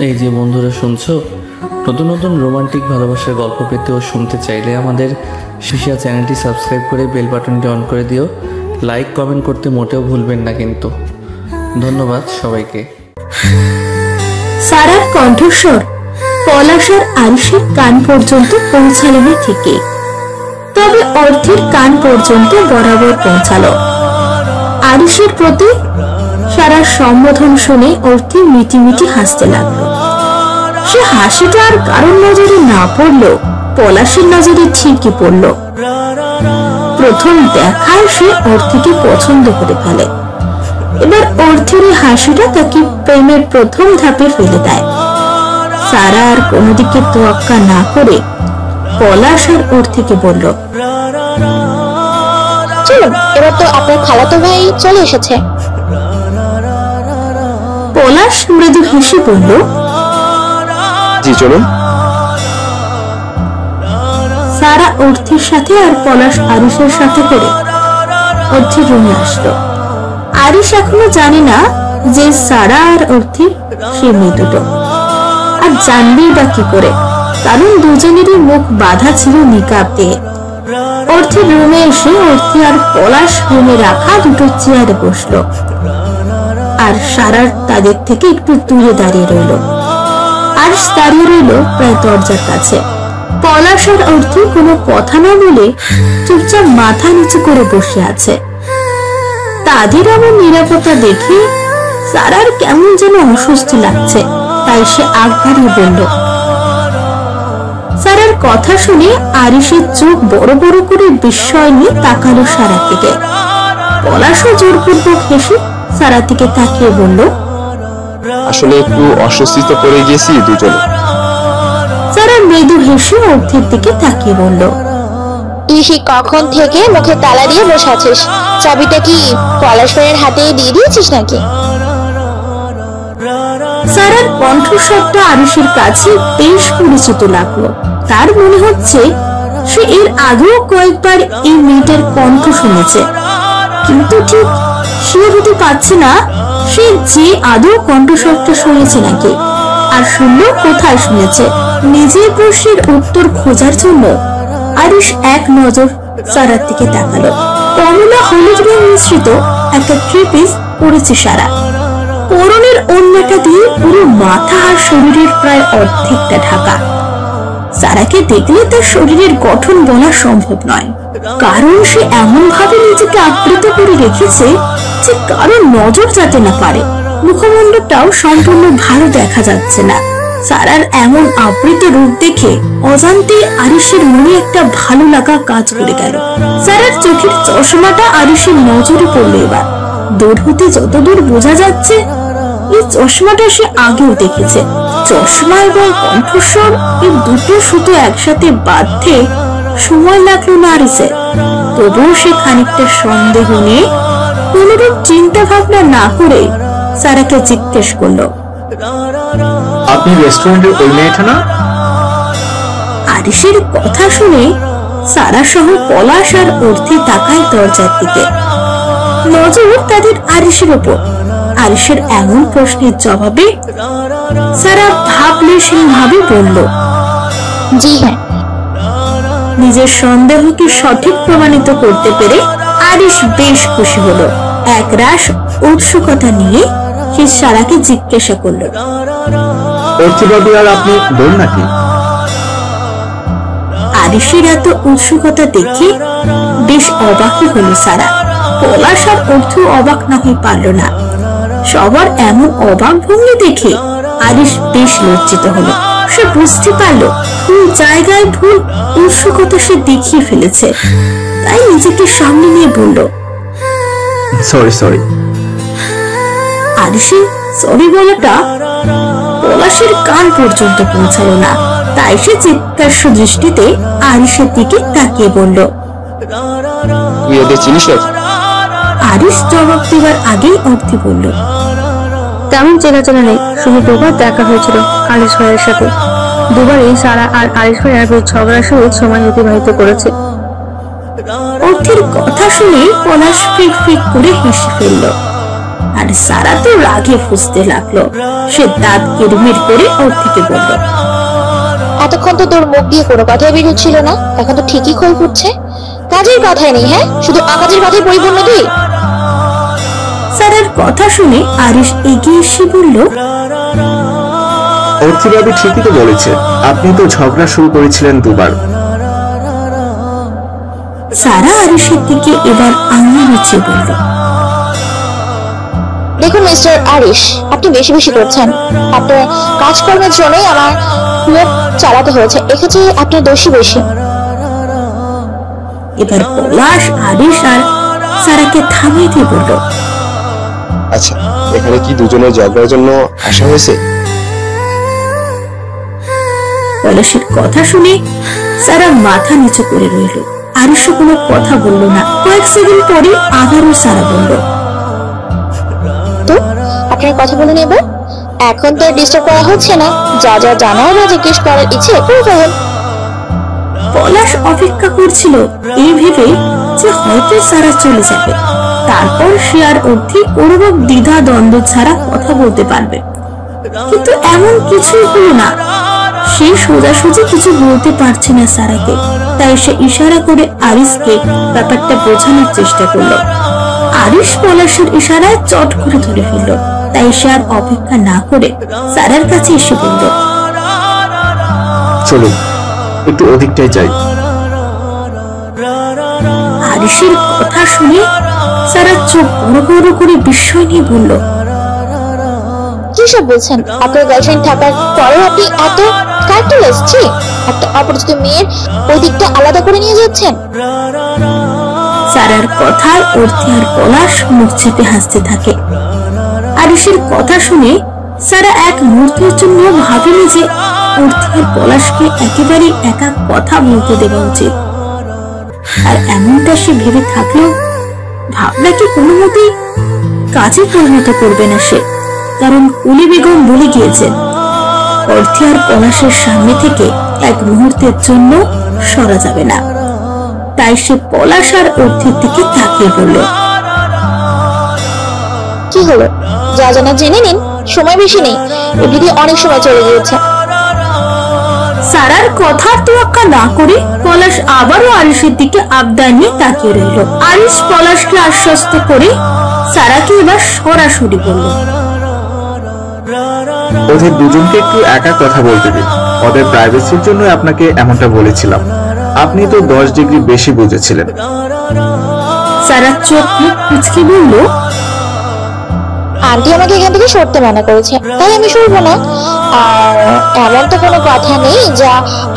এই যে বন্ধুরা শুনছো, নতুন নতুন রোমান্টিক ভালোবাসার গল্প পেতে ও শুনতে চাইলে আমাদের শিশিয়া চ্যানেলটি সাবস্ক্রাইব করে বেল বাটনটি অন করে দিও। লাইক কমেন্ট করতে মোটেও ভুলবেন না কিন্তু। ধন্যবাদ সবাইকে। সারার কণ্ঠস্বর পলাশ আর আরিশের কান পর্যন্ত পৌঁছালো না ঠিকই, তবে অর্থের কান পর্যন্ত বরাবর পৌঁছালো। আরিশের প্রতি সারার সম্বোধন শুনে অর্থি মিটিমিটি হাসতে লাগলো। সে হাসিটা আর কারোর নজরে না পড়লেও পলাশের নজরে ঠিকই পড়ল। প্রথম দেখায় সে অর্থিকে পছন্দ করে ফেলে। এবার অর্থের হাসিটা তাকে প্রেমের প্রথম ধাপে ফেলে দেয়। সারা আর কোনো দিকে তোয়াক্কা না করে পলাশ আর অর্থিকে বলল, চলুন, এবার তো আপনার খালাতো ভাই চলে এসেছে। পলাশ মৃদু হেসে বলল, জি চলুন। সারা অর্থের সাথে আর পলাশ আরিশের সাথে করে অর্থের রুমে আসলো। আরিশ এখনো জানে না যে সারা আর অর্থের সে মেয়ে দুটো, আর জানবেই বা কি করে, কারণ দুজনেরই মুখ বাঁধা ছিল নিকাব দিয়ে। অর্থের রুমে এসে অর্থি আর পলাশ রুমে রাখা দুটো চেয়ারে বসলো, আর সারার তাদের থেকে একটু দূরে দাঁড়িয়ে রইল। আরিশ দাঁড়িয়ে রইল প্রায় দরজার কাছে। পলাশ আর অর্থি কোনো কথা না বলে চুপচাপ মাথা নিচু করে বসে আছে। তাদের এমন নিরাপত্তা দেখে সারার কেমন যেন অস্বস্তি লাগছে, তাই সে আগ বাড়িয়ে বলল। সারার কথা শুনে আরিশের চোখ বড় বড় করে বিস্ময় নিয়ে তাকালো সারার দিকে। পলাশও জোরপূর্বক হেসে সারার দিকে তাকিয়ে বলল, আসলে একটু অস্বস্তিত করে গেছি দুজনে। সারা মৃদু হেসে অর্থের দিকে তাকিয়ে বলল, তুই সে কখন থেকে মুখে তালা দিয়ে বসে আছিস? চাবিটা কি পলাশ ভাইয়ের হাতে দিয়ে দিয়েছিস নাকি? সারার কণ্ঠস্বরটা আরিশের কাছে বেশ পরিচিত লাগলো। তার মনে হচ্ছে সে এর আগেও কয়েকবার এই মেয়েটার কণ্ঠ শুনেছে, কিন্তু ঠিক শিওর হতে পারছে না সে যে আদৌ কণ্ঠস্বরটা শুনেছে নাকি, আর শুনলেও কোথায় শুনেছে। নিজের প্রশ্নের উত্তর খোঁজার জন্য আরিশ এক নজর সারার দিকে তাকালো। কমলা হলুদ রং মিশ্রিত একটা থ্রি পিস পরেছে সারা। পরনের ওড়নাটা দিয়ে পুরো মাথা আর শরীরের প্রায় অর্ধেকটা ঢাকা। সারাকে দেখলে তার শরীরের গঠন বলা সম্ভব নয়, কারণ সে এমন ভাবে নিজেকে আবৃত করে রেখেছে যে কারো নজর যাতে না পারে। মুখমণ্ডলটাও সম্পূর্ণ ভালো দেখা যাচ্ছে না। সারার এমন আবৃত রূপ দেখে অজান্তে আরিশের মনে একটা ভালো লাগা কাজ করে গেল। সারার চোখের চশমাটা আরিশের নজরে পড়লো। এবার দূর হতে যতদূর বোঝা যাচ্ছে এই চশমাটা সে আগেও দেখেছে। চশমা এবং কণ্ঠস্বর এই দুটো সুতো একসাথে বাঁধতে সময় লাগলো না আরিশের। তবুও সে খানিকটা সন্দেহ নিয়ে কোনরূপ চিন্তা ভাবনা না করে সারাকে জিজ্ঞেস করলো, আপনি রেস্টুরেন্টের ওই মেয়েটা না? আরিশের কথা শুনে সারা সহ পলাশ আর অর্থি তাকায় দরজার দিকে। নজর তাদের আরিশের উপর। আরিশের এমন প্রশ্নের জবাবে সারা ভাবলেশহীন ভাবে বলল, জি হ্যাঁ। নিজের সন্দেহকে সঠিক প্রমাণিত করতে পেরে আরিশ বেশ খুশি হলো। এক রাশ উৎসুকতা নিয়ে সে সারাকে জিজ্ঞাসা করলো, অর্থিবাবু আর আপনি বোন নাকি? আরিশের এত উৎসুকতা দেখে বেশ অবাকই হলো সারা। পলাশ আর অর্থ অবাক না হয়ে পারল না। সবার এমন অবাক ভঙ্গি দেখে আরিশ বেশ লজ্জিত হলো। সে বুঝতে পারলো ভুল জায়গায় ভুল উৎসুকতা সে দেখিয়ে ফেলেছে, তাই নিজেকে সামনে নিয়ে বলল, সরি। আরিশের সরি বলাটা পলাশের কান পর্যন্ত পৌঁছালো না, তাই সে চিৎকার দৃষ্টিতে আরিশের দিকে তাকিয়ে বলল, তুই ওদের চিনিস? আরিশ জবাব দেওয়ার আগেই অর্থি বলল, তেমন চেনা নেই, শুধু দুবার দেখা হয়েছিল আরিশ ভাইয়ের সাথে। দুবারই সারা আর আরিশ ভাইয়ার বেশ ঝগড়ার সহিত সময় অতিবাহিত করেছে। অর্থের কথা শুনে পলাশ ফিক ফিক করে হেসে ফেলল। আর সারা তো রাগে ফুঁসতে লাগলো। সে দাঁত কিরমির করে অর্থকে বলল, এতক্ষণ তো তোর মুখ দিয়ে কোনো কথাই বের হচ্ছিল না, এখন তো ঠিকই খই ফুটছে। কাজের কথাই নেই, হ্যাঁ শুধু আকাজের কথাই পরিপূর্ণ তুই। সারার কথা শুনে আরিশ এগিয়ে এসে বলল, অর্থভাবে ঠিকই তো বলেছে, আপনি তো ঝগড়া শুরু করেছিলেন দুবার। সারা আরিশের দিকে এবার আঙুল উঁচিয়ে বলল, দেখুন মিস্টার আরিশ, আপনি বেশি বেশি করছেন। আপনার কাজকর্মের জন্যই আমার মুখ চালাতে হয়েছে, এক্ষেত্রে আপনার দোষী বেশি। এবার পলাশ আরিশ আর সারাকে থামিয়ে দিয়ে বলল, আচ্ছা, এখানে কি দুজনের ঝগড়ার জন্য আসা হয়েছে? পলাশের কথা শুনে সারা মাথা নিচু করে রইল। আরিশও কোনো কথা বলল না। কয়েক সেকেন্ড পরে আবারও সারা বলল, তো আপনার কথা বলে নেব, এখন তো ডিস্টার্ব করা হচ্ছে না। যা যা জানার বা জিজ্ঞেস করার ইচ্ছে করে ফেলেন। পলাশ অপেক্ষা করছিল এই ভেবে যে হয়তো সারা চলে যাবে, তারপর সে আর অর্থে কোনো দ্বিধা দ্বন্দ্ব ছাড়া কথা বলতে পারবে। কিন্তু এমন কিছুই হলো না। সে সোজাসুজি কিছু বলতে পারছে না সারাকে, তাই সে ইশারা করে আরিশকে ব্যাপারটা বোঝানোর চেষ্টা করলো। আরিশ পলাশের ইশারায় চট করে ধরে ফেলল। তাই সে আর অপেক্ষা না করে সারার কাছে এসে বলল, চলুন একটু ওদিকটাই যাই। আরিশের কথা শুনে সারা চোখ বড় বড় করে বিস্ময় নিয়ে বলল, কি সব বলছেন? আপনার গার্লফ্রেন্ড থাকার পরেও আপনি এত ক্যারেক্টারলেস, একটা অপরিচিত মেয়ের ওই দিকটা আলাদা করে নিয়ে যাচ্ছেন। সারার কথায় অর্থে আর পলাশ মুখ চেপে হাসতে থাকে। আরিশের কথা শুনে সারা এক মুহূর্তের জন্য ভাবেনি যে অর্থে আর পলাশকে একেবারে একা কথা বলতে দেওয়া উচিত। আর এমনটা সে ভেবে থাকলেও ভাবনাকে কোনো মতেই কাজে পরিণত করবে না সে, কারণ কুলি বেগম বলে গিয়েছেন অর্থে আর পলাশের সামনে থেকে এক মুহূর্তের জন্য সরা যাবে না। তাই সে পলাশ আর অর্থের দিকে তাকিয়ে বলল, কি হলো? যা জানা জেনে নিন, সময় বেশি নেই, এদিকে অনেক সময় চলে গিয়েছে। সারার কথার তোয়াক্কা না করে পলাশ আবারও আরিশের দিকে আবদার নিয়ে তাকিয়ে রইল। আরিশ পলাশকে আশ্বস্ত করে সারাকে এবার সরাসরি বলল, ওদের দুজনকে একটু একা কথা বলতে দিন, ওদের প্রাইভেসির জন্য আপনাকে এমনটা বলেছিলাম। আপনি তো 10 ডিগ্রি বেশি বুঝেছিলেন। সারা চোখ মুখ কুঁচকে বলল, আন্টি আমাকে এখান থেকে সরতে মানা করেছে, তাই আমি সরবো না। আর এমন তো কোনো কথা নেই যা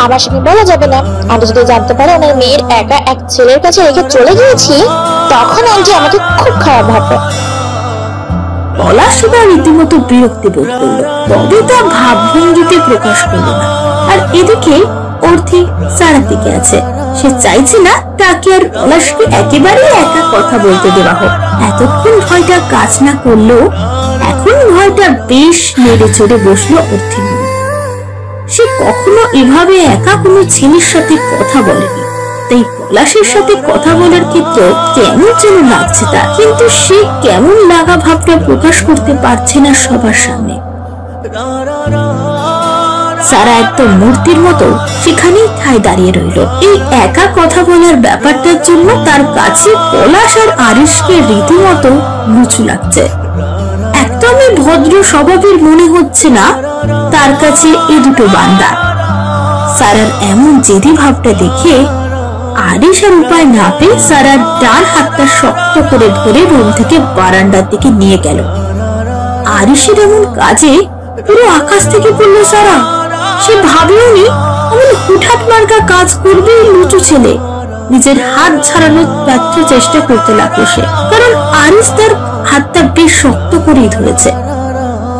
আমার সামনে বলা যাবে না। আন্টি যদি জানতে পারে ওনার মেয়ের একা এক ছেলের কাছে রেখে চলে গিয়েছি, তখন আন্টি আমাকে খুব খারাপ ভাববে। পলাশ এবার রীতিমতো বিরক্তি বোধ করলো, তবে তা ভাবভঙ্গিতে প্রকাশ করলো না। আর এদিকে অর্থি সারার দিকে আছে। সে চাইছে না তাকে আর পলাশকে একেবারে একা কথা বলতে দেওয়া হোক। এতক্ষণ ভয়টা কাজ না করলেও এখন ভয়টা বেশ নেড়ে চড়ে বসলো অর্থির মনে। সে কখনো এভাবে একা কোনো ছেলের সাথে কথা বলেনি, তাই পলাশের সাথে কথা বলার ক্ষেত্রে কেমন যেন লাগছে তার। কিন্তু সে কেমন লাগা ভাবটা প্রকাশ করতে পারছে না সবার সামনে। সারা একদম মূর্তির মতো সেখানেই ঠায় দাঁড়িয়ে রইল। এই একা কথা বলার ব্যাপারটার জন্য তার কাছে পলাশ আর আরিশকে রীতিমতো লুচু লাগছে। একদমই ভদ্র স্বভাবের মনে হচ্ছে না তার কাছে এই দুটো বান্দা। সারার এমন জেদি ভাবটা দেখে আরিশ আর উপায় না পেয়ে সারার ডান হাতটা শক্ত করে ধরে রুম থেকে বারান্দার দিকে নিয়ে গেল। আরিশের এমন কাজে পুরো আকাশ থেকে পড়লো সারা। সে ভাবেওনি এমন হুটহাট মার্কা কাজ করবে লুচু ছেলে। নিজের হাত ছাড়ানোর ব্যর্থ চেষ্টা করতে লাগলো সে, কারণ আরিশ তার হাতটা বেশ শক্ত করেই ধরেছে।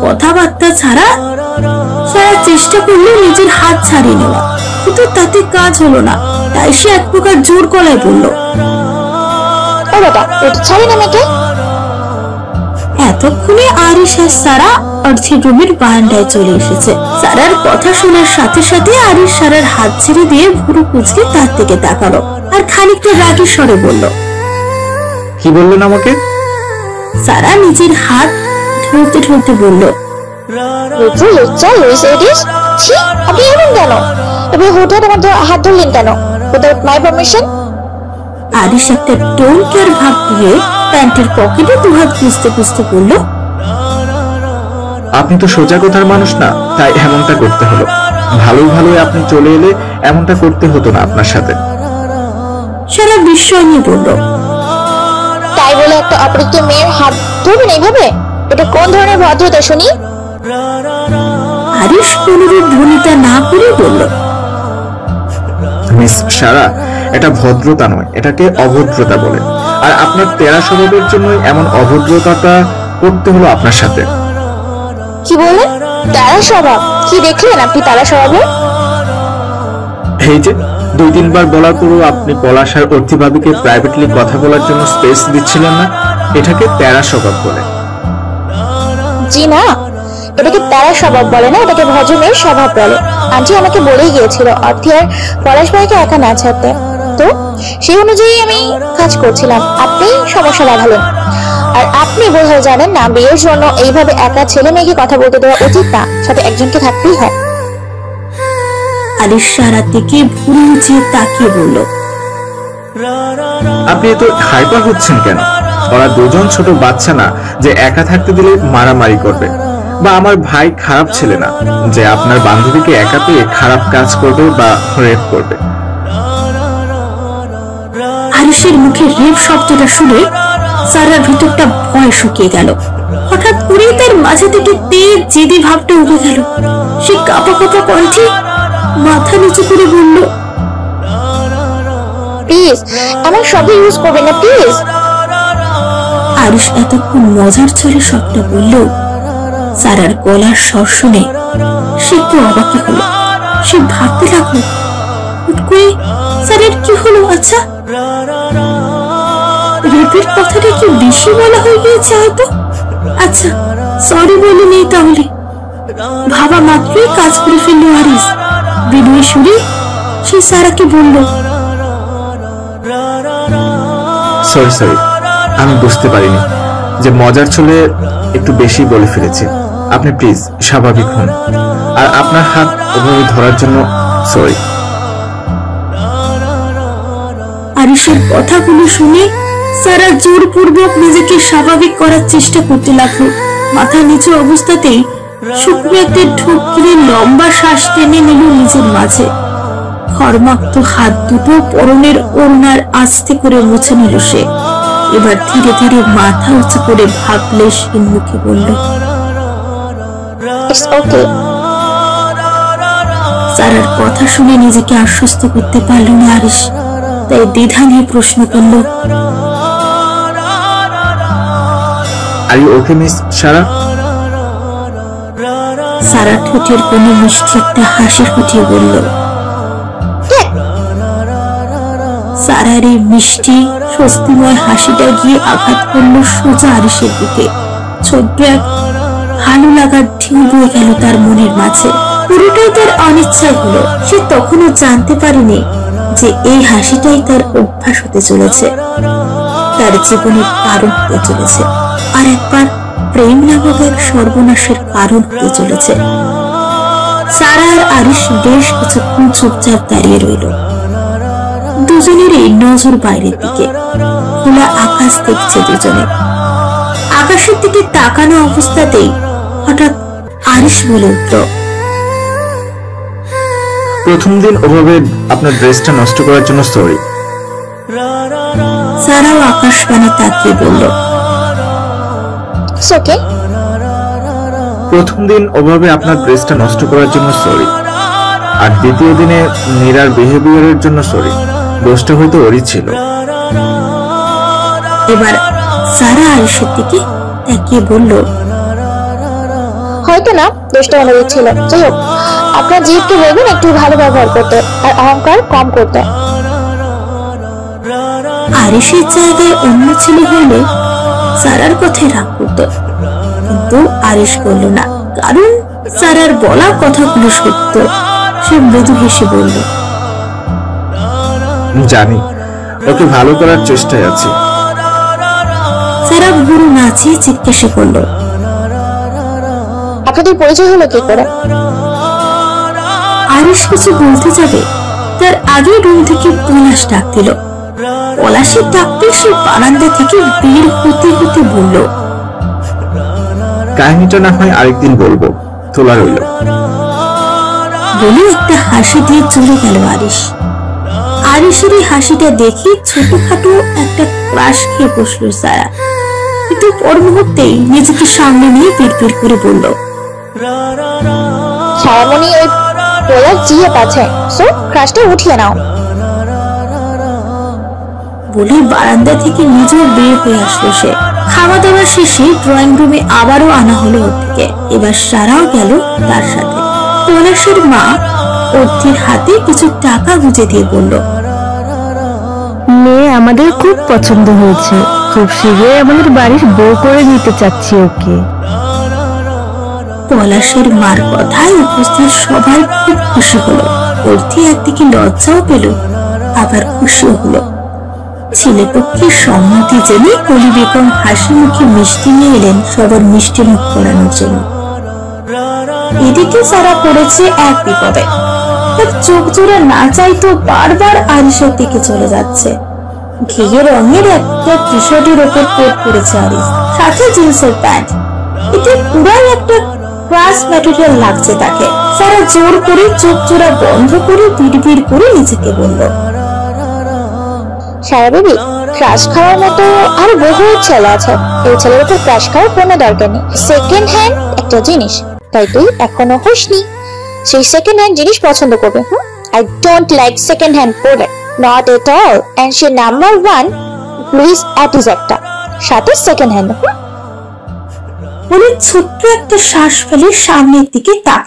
কথাবার্তা ছাড়া সারা চেষ্টা করলো নিজের হাত ছাড়িয়ে নেওয়া, কিন্তু তাতে কাজ হলো না। তাই সে এক প্রকার জোর গলায় বলল, ও বাবা, ওটা ছাড়েন আমাকে। এতক্ষণে আরিশ আর সারা অর্ধেক রুমের বারান্দায় চলে এসেছে। সারার কথা শোনার সাথে সাথে আরিশ সারার হাত ছেড়ে দিয়ে ভুরু কুঁচকে তার দিকে তাকালো আর খানিকটা রাগী স্বরে বলল, কি বললেন আমাকে? সারা নিজের হাত ধরতে ধরতে বলল, আপনি এমন কেন? এবার হঠাৎ আমার হাত ধরলেন কেন? Without my permission? আরিশ একটা টোনকার ভাব দিয়ে প্যান্টের পকেটে দুহাত খুঁজতে খুঁজতে বলল, আপনি তো সোজা কথার মানুষ না, তাই এমনটা করতে হলো। ভালোই ভালোই আপনি চলে এলে এমনটা করতে হতো না আপনার সাথে। সারা বিস্ময় নিয়ে বলল, তাই বলে একটা অপরিচিত মেয়ের হাত ধরবেন এইভাবে? এটা কোন ধরনের ভদ্রতা শুনি? আরিশ কোনরূপ ভূমিকা না করে বলল, মিস সারা, এটা ভদ্রতা নয়, এটাকে অভদ্রতা বলে। আর আপনার তেরা স্বভাবের জন্যই এমন অভদ্রতাটা করতে হলো আপনার সাথে। কি বললেন? তারা স্বভাব? কি দেখলেন আপনি তারা স্বভাবে? এই যে 2-3 বার বলার পরও আপনি পলাশ আর অর্থিভাবিকে প্রাইভেটলি কথা বলার জন্য স্পেস দিচ্ছিলেন না, এটাকে তেরা স্বভাব বলে। জি না, এটাকে তারা স্বভাব বলে না, এটাকে ভজমের স্বভাব বলে। আন্টি আমাকে বলেই গিয়েছিল অর্থি আর পলাশ ভাইকে একা না ছাড়তে, তো সেই অনুযায়ী আমি কাজ করছিলাম। আপনি সমস্যা বাঁধালেন। আর আপনি বোধহয় জানেন না, বিয়ের জন্য এইভাবে একা ছেলে মেয়েকে কথা বলতে দেওয়া উচিত না, সাথে একজনকে থাকতেই হয়। আরিশ সারার দিকে ভুরু উঁচিয়ে তাকিয়ে বলল, আপনি এত হাইপার হচ্ছেন কেন? ওরা দুজন ছোট বাচ্চা না যে একা থাকতে দিলে মারামারি করবে। বা আমার ভাই খারাপ ছেলে না যে আপনার বান্ধবীকে একা পেয়ে খারাপ কাজ করবে বা রেপ করবে। আরিশের মুখে রেপ শব্দটা শুনে সারার ভিতরটা ভয় শুকিয়ে গেল। হঠাৎ করেই তার মাঝে থেকে তেজ জেদি ভাবটা উঠে গেল। সে কাঁপা কাঁপা কণ্ঠে মাথা নিচু করে বলল, প্লিজ আমার শব্দ ইউজ করবেন না, প্লিজ। আরিশ এতক্ষণ মজার ছলে সবটা বলল, সারার গলার স্বর শুনে সে একটু অবাকি হলো। সে ভাবতে লাগলো, হুট করে সারার কি হলো? আচ্ছা, রেপের কথাটা কি বেশি বলা হয়ে গিয়েছে হয়তো? আচ্ছা, সরি বলে নেই তাহলে। ভাবা মাত্রই কাজ করে ফেললো আরিশ। বিনয়ের সুরে সে সারাকে বলল, সরি, আমি বুঝতে পারিনি যে মজার ছলে একটু বেশি বলে ফেলেছি। আপনি প্লিজ স্বাভাবিক হন। আর আপনার হাত ওভাবে ধরার জন্য সরি। আরিশের কথাগুলো শুনে সারা জোরপূর্বক নিজেকে স্বাভাবিক করার চেষ্টা করতে লাগলো। মাথা নিচু অবস্থাতেই শুকনো একটা ঢোক গিলে লম্বা শ্বাস টেনে নিল নিজের মাঝে। খড়মাক্ত হাত দুটো পরনের ওড়নার আস্তে করে মুছে নিল সে। এবার ধীরে ধীরে মাথা উঁচু করে ভাবলে সে মুখে বলল, ইটস ওকে। সারার কথা শুনে নিজেকে আশ্বস্ত করতে পারল না আরিশ, তাই দ্বিধা নিয়ে প্রশ্ন করল, আর ইউ ওকে মিস সারা? সারা ঠোঁটের কোণে মিষ্টি একটা হাসি ফুটিয়ে বলল। সারার এই মিষ্টি স্বস্তিময় হাসিটা গিয়ে আঘাত করলো সোজা আরিশের বুকে। ছোট্ট এক ভালো লাগার ঢেউ বয়ে গেল তার মনের মাঝে। পুরোটাই তার অনিচ্ছায় হলো। সে তখনও জানতে পারেনি যে এই হাসিটাই তার অভ্যাস হতে চলেছে, তার জীবনের কারণ হতে চলেছে, আর একবার প্রেম নামক এক সর্বনাশের কারণ হতে চলেছে। সারা আর আরিশ বেশ কিছুক্ষণ চুপচাপ দাঁড়িয়ে রইল। দুজনেরই নজর বাইরের দিকে। খোলা আকাশ দেখছে দুজনে। আকাশের দিকে তাকানো অবস্থাতেই হঠাৎ আরিশ বলে উঠল, প্রথম দিন ওভাবে আপনার ড্রেসটা নষ্ট করার জন্য সরি। সারাও আকাশবাণী তাকিয়ে বলল, ইটস ওকে। প্রথম দিন ওভাবে আপনার ড্রেসটা নষ্ট করার জন্য সরি। আর দ্বিতীয় দিনে মীরার বিহেভিয়ারের জন্য সরি। দোষটা হয়তো ওরই ছিল। এবার সারা আরিশের দিকে তাকিয়ে বলল, হয়তো না, দোষটা ওনারই ছিল। যাই হোক, আপনার জিভকে বলবেন একটু ভালো ব্যবহার করতে আর অহংকার কম করতে। আরিশের জায়গায় অন্য ছেলে হলে সারার কথায় রাগ করত, কিন্তু আরিশ করল না, কারণ সারার বলা কথাগুলো সত্য। সে মৃদু হেসে বলল, জানি ওকে ভালো করার চেষ্টায় আছি। সারা ভুরু নাচিয়ে জিজ্ঞাসা করলো, আপনাদের পরিচয় হলো কি করে? আরিশ কিছু বলতে যাবে তার আগে রুম থেকে পলাশ ডাক দিল। পলাশের ডাকতে সে বারান্দা থেকে বের হতে হতে বলল, কাহিনীটা না হয় আরেকদিন বলবো, তোলা রইল। বলে একটা হাসি দিয়ে চলে গেল আরিশ। আরিশের এই হাসিটা দেখে ছোটখাটো একটা ক্রাশ খেয়ে বসলো সারা, কিন্তু পর মুহূর্তেই নিজেকে সামনে নিয়ে পিড়পিড় করে বলল, সারামণি ওই পোলার জিয়ে পাচ্ছে, সো ক্রাশটা উঠিয়ে নাও। বলে বারান্দা থেকে নিজেও বের হয়ে আসলো সে। খাওয়া দাওয়া শেষে ড্রয়িং রুমে আবারও আনা হলো অর্থিকে। এবার সারাও গেল তার সাথে। পলাশের মা অর্থির হাতে কিছু টাকা গুঁজে দিয়ে বলল, মেয়ে আমাদের খুব পছন্দ হয়েছে, খুব শীঘ্রই আমাদের বাড়ির বউ করে নিতে চাচ্ছি ওকে। পলাশের মার কথায় উপস্থিত সবাই খুব খুশি হলো। অর্থি একদিকে লজ্জাও পেল, আবার খুশিও হলো। ছেলেপক্ষের সম্মতি জেনে কলি বেগম হাসি মুখে মিষ্টি নিয়ে এলেন সবার মিষ্টি মুখ করানোর জন্য। এদিকে সারা পড়েছে এক বিপদে। তার চোখ জোড়া না চাইতো বারবার আরিশের দিকে চলে যাচ্ছে। ঘিয়ে রঙের একটা টি শার্টের ওপর কোট পরেছে আরিশ, সাথে জিন্সের প্যান্ট। এতে পুরাই একটা ক্রাশ ম্যাটেরিয়াল লাগছে তাকে। সারা জোর করে চোখ জোড়া বন্ধ করে বিড়বিড় করে নিজেকে বলল, সারা বেবি, ক্রাশ খাওয়ার মতো আরো বহু ছেলে আছে, এই ছেলের উপর ক্রাশ খাওয়ার কোনো দরকার নেই। সেকেন্ড হ্যান্ড একটা জিনিস, তাই তুই এখনো হসনি, সেই সেকেন্ড হ্যান্ড জিনিস পছন্দ করবে। I don't like second hand product, not at all. And say number 1 please অ্যাটিজ একটা, সাথে সেকেন্ড হ্যান্ড। বলে ছোট্ট একটা শ্বাস ফেলে সামনের দিকে তাক